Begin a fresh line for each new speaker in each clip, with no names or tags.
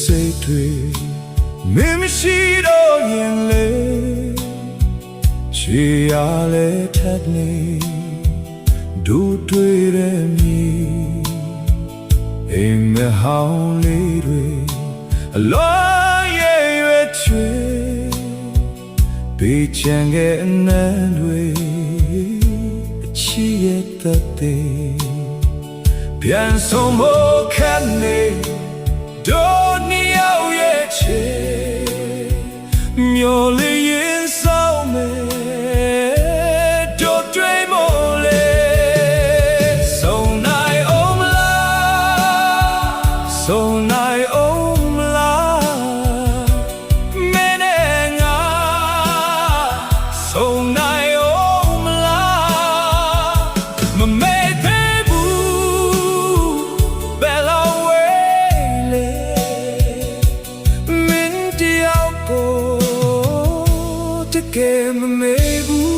စိတ်တွေမင်းမရှိတော့ရင်လေချီရလဲထက်နေဒူတွေ့တဲ့မြေအိမ်မဟောင်းလေးတွေအလောရဲ့ရွယ်ချွေဘေးချမ်းကအနံ့တွေအချီရဲ့သက်သေးပြန်ဆုံးဖို့ခက်နေတို့နှစ်ယောက်ရဲ့ချေမျောလေးရင်ဆောင်မယ်တို့တွေ့မို့လေဆုံနိုင်အောင်မလားဆုံနိုင်အောင်မလားမင်းနဲ့ငါဆုံနိုင်အောင်မလားမမေ့သေးဘူးဘယ်လောက်ဝေးလေမင်းတယောက်ကိုတကယ်မမေ့ဘူး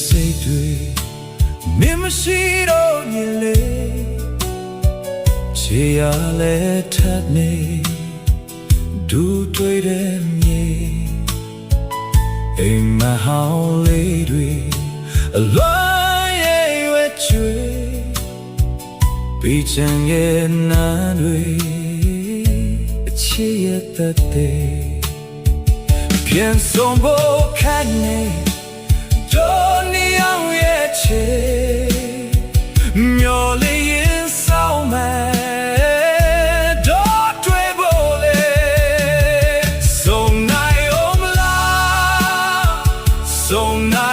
စိတ်တွေမင်းမရှိတော့ရင်လေချီရလဲထပ်နေဒူတွေ့တဲ့မြေအိမ်မဟောင်းလေးတွေအလောရဲ့ရွယ်ချွေပြီးချင်ရဲ့နာတွေအချစ်ရဲ့သက်သေးပြန်ဆုံးဖို့ခက်နေတို့နှစ်ယောက်ရဲ့ချေမျောလေးရင်ဆောင်မယ်တို့တွေ့ဖို့လေဆုံနိုင်အောင်မလားဆုံနိုင်